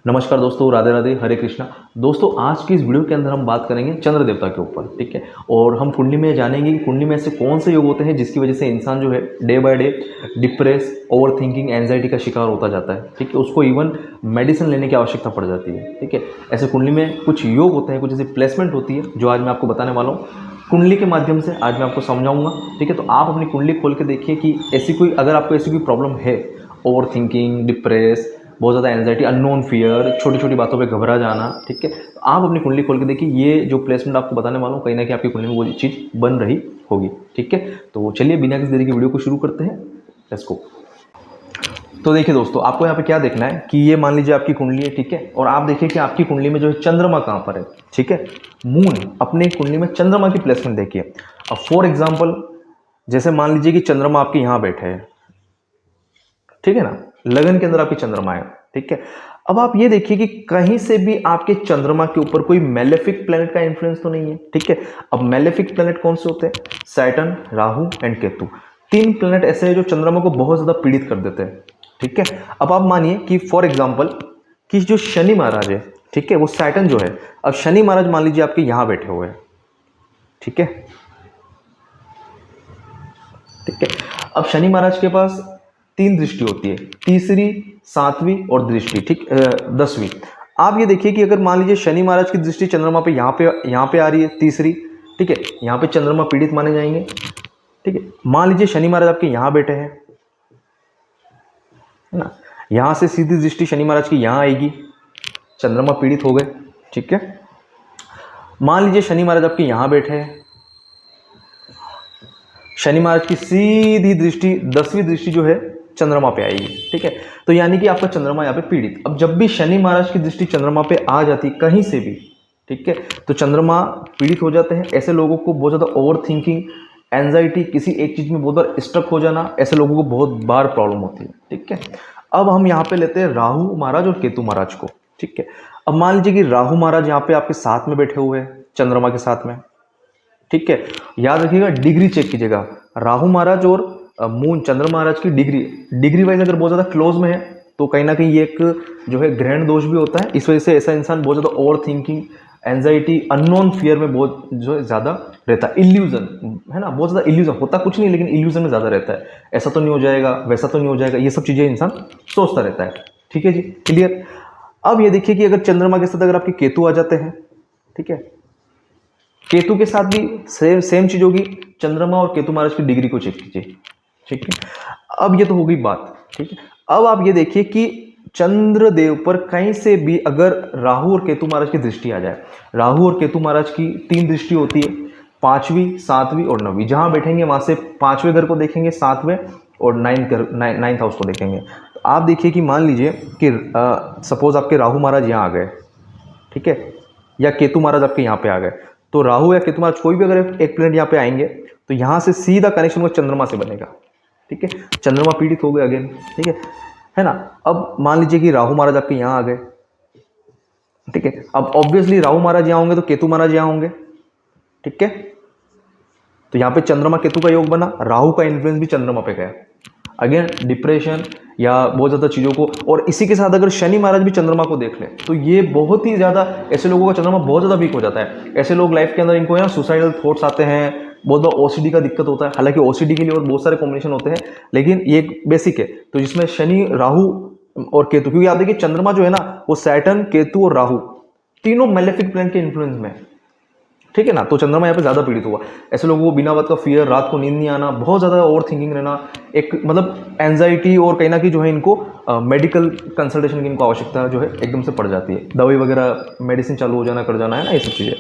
नमस्कार दोस्तों, राधे राधे, हरे कृष्णा। दोस्तों, आज की इस वीडियो के अंदर हम बात करेंगे चंद्र देवता के ऊपर, ठीक है। और हम कुंडली में जानेंगे कि कुंडली में ऐसे कौन से योग होते हैं जिसकी वजह से इंसान जो है day by day depress, over thinking, anxiety का शिकार होता जाता है, ठीक है। उसको इवन मेडिसिन लेने की आवश्यकता पड़ जाती है, ठीक है। ऐसे कुंडली में कुछ योग होते हैं, कुछ ऐसी प्लेसमेंट होती है जो आज मैं आपको बताने वाला हूँ कुंडली के माध्यम से। आज मैं आपको समझाऊंगा, ठीक है। तो आप अपनी कुंडली खोल के देखिए कि ऐसी कोई, अगर आपको ऐसी कोई प्रॉब्लम है, ओवर थिंकिंग, डिप्रेस, बहुत ज़्यादा एंजाइटी, अननोन फियर, छोटी छोटी बातों पे घबरा जाना, ठीक है। तो आप अपनी कुंडली खोल के देखिए, ये जो प्लेसमेंट आपको बताने वाला हूँ कहीं ना कहीं आपकी कुंडली में वो चीज़ बन रही होगी, ठीक है। तो चलिए बिना किसी देरी की वीडियो को शुरू करते हैं। Let's go. तो देखिए दोस्तों, आपको यहाँ पे क्या देखना है कि ये मान लीजिए आपकी कुंडली है, ठीक है। और आप देखिए कि आपकी कुंडली में जो है चंद्रमा कहाँ पर है, ठीक है। मून, अपनी कुंडली में चंद्रमा की प्लेसमेंट देखिए। अब फॉर एग्जाम्पल, जैसे मान लीजिए कि चंद्रमा आपके यहाँ बैठे हैं, ठीक है ना, लगन के अंदर आपकी चंद्रमा है, ठीक है। अब आप ये देखिए कि कहीं से भी आपके चंद्रमा के ऊपर कोई मेलेफिक प्लेनेट का इंफ्लुएंस तो नहीं है, ठीक है। अब मेलेफिक प्लेनेट कौन से होते हैं? Saturn, Rahu and Ketu. तीन प्लेनेट ऐसे हैं जो चंद्रमा को बहुत ज्यादा पीड़ित कर देते हैं, ठीक है। अब आप मानिए कि फॉर एग्जाम्पल कि जो शनि महाराज है, ठीक है, वो सैटर्न जो है, अब शनि महाराज मान लीजिए आपके यहां बैठे हुए हैं, ठीक है, ठीक है। अब शनि महाराज के पास तीन दृष्टि होती है, तीसरी, सातवीं और दृष्टि, ठीक, 10वीं। आप ये देखिए कि अगर मान लीजिए शनि महाराज की दृष्टि चंद्रमा पे यहाँ पे आ रही है, तीसरी, ठीक है, यहाँ पे चंद्रमा पीड़ित माने जाएंगे, ठीक है। मान लीजिए शनि महाराज आपके यहाँ बैठे हैं, है ना, यहाँ से सीधी दृष्टि शनि महाराज की यहाँ आएगी, चंद्रमा पीड़ित हो गए, ठीक है। मान लीजिए शनि महाराज आपके यहाँ बैठे हैं, शनि महाराज की सीधी दृष्टि, 10वीं दृष्टि जो है चंद्रमा पे आएगी, ठीक है। तो यानी कि आपका चंद्रमा यहाँ पे पीड़ित। अब जब भी शनि महाराज की दृष्टि चंद्रमा पे आ जाती कहीं से भी, ठीक है, तो चंद्रमा पीड़ित हो जाते हैं। ऐसे लोगों को बहुत ज़्यादा ओवर थिंकिंग, एंजाइटी, किसी एक चीज़ में बहुत बार स्ट्रक हो जाना, ऐसे लोगों को बहुत बार प्रॉब्लम होती है, ठीक है। अब हम यहाँ पे लेते हैं राहु महाराज और केतु महाराज को, ठीक है। अब मान लीजिए कि राहु महाराज यहाँ पे आपके साथ में बैठे हुए हैं, चंद्रमा के साथ में, ठीक है। याद रखिएगा, डिग्री चेक कीजिएगा। राहु महाराज और मून, चंद्र महाराज की डिग्री वाइज अगर बहुत ज्यादा क्लोज में है तो कहीं ना कहीं ये एक जो है ग्रहण दोष भी होता है। इस वजह से ऐसा इंसान बहुत ज्यादा over thinking, anxiety, unknown fear में बहुत जो है ज्यादा रहता है। इल्यूजन है ना, बहुत ज्यादा इल्यूजन होता कुछ नहीं, लेकिन इल्यूजन में ज्यादा रहता है। ऐसा तो नहीं हो जाएगा, वैसा तो नहीं हो जाएगा, ये सब चीजें इंसान सोचता रहता है, ठीक है जी, क्लियर। अब ये देखिए कि अगर चंद्रमा के साथ अगर आपके केतु आ जाते हैं, ठीक है, केतु के साथ भी सेम चीज होगी। चंद्रमा और केतु महाराज की डिग्री को चेक कीजिए, ठीक है। अब ये तो हो गई बात, ठीक है। अब आप ये देखिए कि चंद्रदेव पर कहीं से भी अगर राहु और केतु महाराज की दृष्टि आ जाए, राहु और केतु महाराज की तीन दृष्टि होती है, 5वीं, 7वीं और 9वीं। जहां बैठेंगे वहां से 5वें घर को देखेंगे, 7वें और 9th हाउस को देखेंगे। तो आप देखिए कि मान लीजिए कि सपोज आपके राहु महाराज यहाँ आ गए, ठीक है, या केतु महाराज आपके यहाँ पे आ गए, तो राहु या केतु महाराज कोई भी अगर एक प्लेनेट यहाँ पे आएंगे तो यहाँ से सीधा कनेक्शन वो चंद्रमा से बनेगा, ठीक है। चंद्रमा पीड़ित हो गए अगेन, ठीक है ना। अब मान लीजिए कि राहु महाराज आपके यहाँ आ गए, ठीक है। अब ऑब्वियसली राहु महाराज यहाँ होंगे तो केतु महाराज यहाँ होंगे, ठीक है। तो यहाँ पे चंद्रमा केतु का योग बना, राहु का इन्फ्लुएंस भी चंद्रमा पे गया, अगेन डिप्रेशन या बहुत ज़्यादा चीज़ों को। और इसी के साथ अगर शनि महाराज भी चंद्रमा को देख ले तो ये बहुत ही ज़्यादा, ऐसे लोगों का चंद्रमा बहुत ज़्यादा वीक हो जाता है। ऐसे लोग लाइफ के अंदर इनको ना सुसाइडल थॉट्स आते हैं, बहुत बार ओसीडी का दिक्कत होता है। हालांकि ओसीडी के लिए और बहुत सारे कॉम्बिनेशन होते हैं, लेकिन ये एक बेसिक है। तो जिसमें शनि, राहु और केतु, क्योंकि आप देखिए चंद्रमा जो है ना वो सैटर्न, केतु और राहु तीनों मेलेफिक प्लेनेट के इन्फ्लुएंस में, ठीक है ना। तो चंद्रमा यहाँ पे ज्यादा पीड़ित हुआ। ऐसे लोगों को बिना बात का फियर, रात को नींद नहीं आना, बहुत ज्यादा ओवर थिंकिंग रहना, एक मतलब एंजाइटी, और कहीं ना कहीं जो है इनको मेडिकल कंसल्टेशन की इनको आवश्यकता जो है एकदम से पड़ जाती है। दवाई वगैरह, मेडिसिन चालू हो जाना, कर जाना, है ना, ये सब चीजें,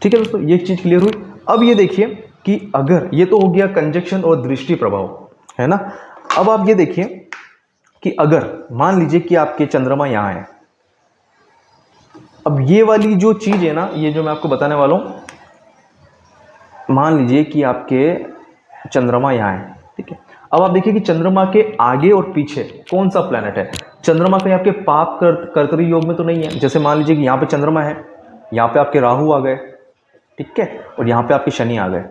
ठीक है दोस्तों। ये चीज क्लियर हुई। अब ये देखिए कि अगर ये तो हो गया कंजक्शन और दृष्टि प्रभाव, है ना। अब आप ये देखिए कि अगर मान लीजिए कि आपके चंद्रमा यहाँ है, अब ये वाली जो चीज है ना, ये जो मैं आपको बताने वाला हूं, मान लीजिए कि आपके चंद्रमा यहाँ है, ठीक है। अब आप देखिए कि चंद्रमा के आगे और पीछे कौन सा प्लेनेट है। चंद्रमा कहीं आपके पाप कर्तरी योग में तो नहीं है। जैसे मान लीजिए कि यहाँ पे चंद्रमा है, यहाँ पे आपके राहु आ गए, ठीक है, और यहाँ पे आपके शनि आ गए।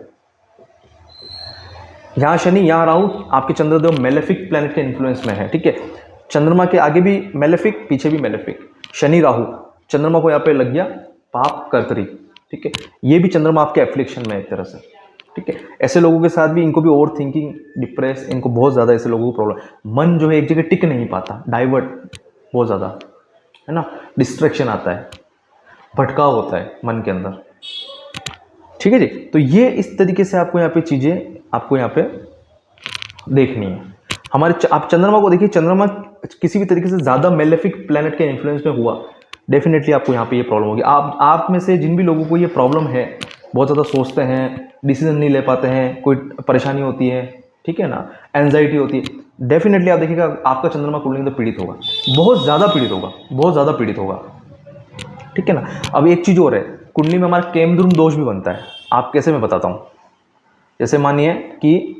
यहाँ शनि, यहाँ राहु, आपके चंद्रदेव मेलेफिक प्लेनेट के इन्फ्लुएंस में है, ठीक है। चंद्रमा के आगे भी मेलेफिक, पीछे भी मेलेफिक। शनि राहु, चंद्रमा को यहाँ पे लग गया पाप कर्तरी, ठीक है, ये भी चंद्रमा आपके एफ्लिक्शन में है एक तरह से, ठीक है। ऐसे लोगों के साथ भी इनको भी ओवर थिंकिंग, डिप्रेस, इनको बहुत ज़्यादा ऐसे लोगों को प्रॉब्लम, मन जो है एक जगह टिक नहीं पाता, डाइवर्ट बहुत ज़्यादा, है ना, डिस्ट्रैक्शन आता है, भटकाव होता है मन के अंदर, ठीक है जी। तो ये इस तरीके से आपको यहाँ पे चीज़ें आपको यहाँ पे देखनी है। हमारे आप चंद्रमा को देखिए, चंद्रमा किसी भी तरीके से ज़्यादा मेलेफिक प्लैनेट के इन्फ्लुएंस में हुआ, डेफिनेटली आपको यहाँ पे ये प्रॉब्लम होगी। आप में से जिन भी लोगों को ये प्रॉब्लम है, बहुत ज़्यादा सोचते हैं, डिसीजन नहीं ले पाते हैं, कोई परेशानी होती है, ठीक है ना, एंजाइटी होती है, डेफिनेटली आप देखिएगा आपका चंद्रमा कुंडली में पीड़ित होगा, बहुत ज़्यादा पीड़ित होगा, बहुत ज़्यादा पीड़ित होगा, ठीक है ना। अब एक चीज़ और है, कुंडली में हमारा केमद्रुम दोष भी बनता है। आप कैसे, मैं बताता हूँ। जैसे मानिए कि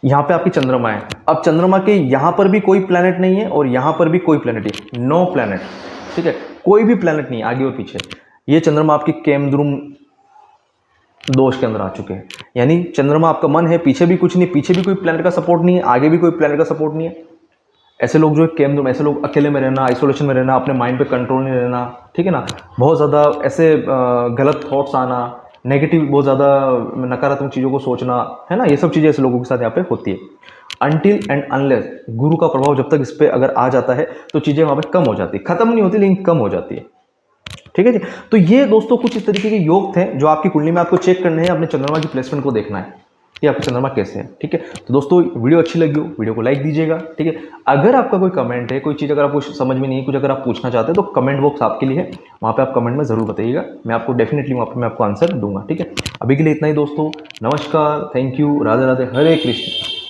यहाँ पे आपकी चंद्रमा है, अब चंद्रमा के यहाँ पर भी कोई प्लैनेट नहीं है और यहाँ पर भी कोई प्लैनेट है, नो प्लैनेट, ठीक है, कोई भी प्लैनेट नहीं आगे और पीछे। ये चंद्रमा आपकी केमद्रुम दोष के अंदर आ चुके हैं, यानी चंद्रमा आपका मन है, पीछे भी कुछ नहीं, पीछे भी कोई प्लैनेट का सपोर्ट नहीं है, आगे भी कोई प्लैनेट का सपोर्ट नहीं है। ऐसे लोग जो है केमद्रुम, ऐसे लोग अकेले में रहना, आइसोलेशन में रहना, अपने माइंड पे कंट्रोल नहीं रहना, ठीक है ना, बहुत ज़्यादा ऐसे गलत थॉट्स आना, नेगेटिव, बहुत ज़्यादा नकारात्मक चीज़ों को सोचना, है ना, ये सब चीज़ें ऐसे लोगों के साथ यहाँ पे होती है। अनटिल एंड अनलेस गुरु का प्रभाव जब तक इस पर अगर आ जाता है तो चीज़ें वहाँ पे कम हो जाती है, खत्म नहीं होती लेकिन कम हो जाती है, ठीक है जी। तो ये दोस्तों कुछ इस तरीके के योग थे जो आपकी कुंडली में आपको चेक करने हैं, अपने चंद्रमा की प्लेसमेंट को देखना है कि आपका चंद्रमा कैसे है, ठीक है। तो दोस्तों वीडियो अच्छी लगी हो, वीडियो को लाइक दीजिएगा, ठीक है। अगर आपका कोई कमेंट है, कोई चीज़ अगर आपको समझ में नहीं है, कुछ अगर आप पूछना चाहते हैं तो कमेंट बॉक्स आपके लिए है, वहाँ पे आप कमेंट में ज़रूर बताइएगा, मैं आपको डेफिनेटली वहाँ पर मैं आपको आंसर दूंगा, ठीक है। अभी के लिए इतना ही दोस्तों, नमस्कार, thank you, Radhe Radhe, Hare Krishna.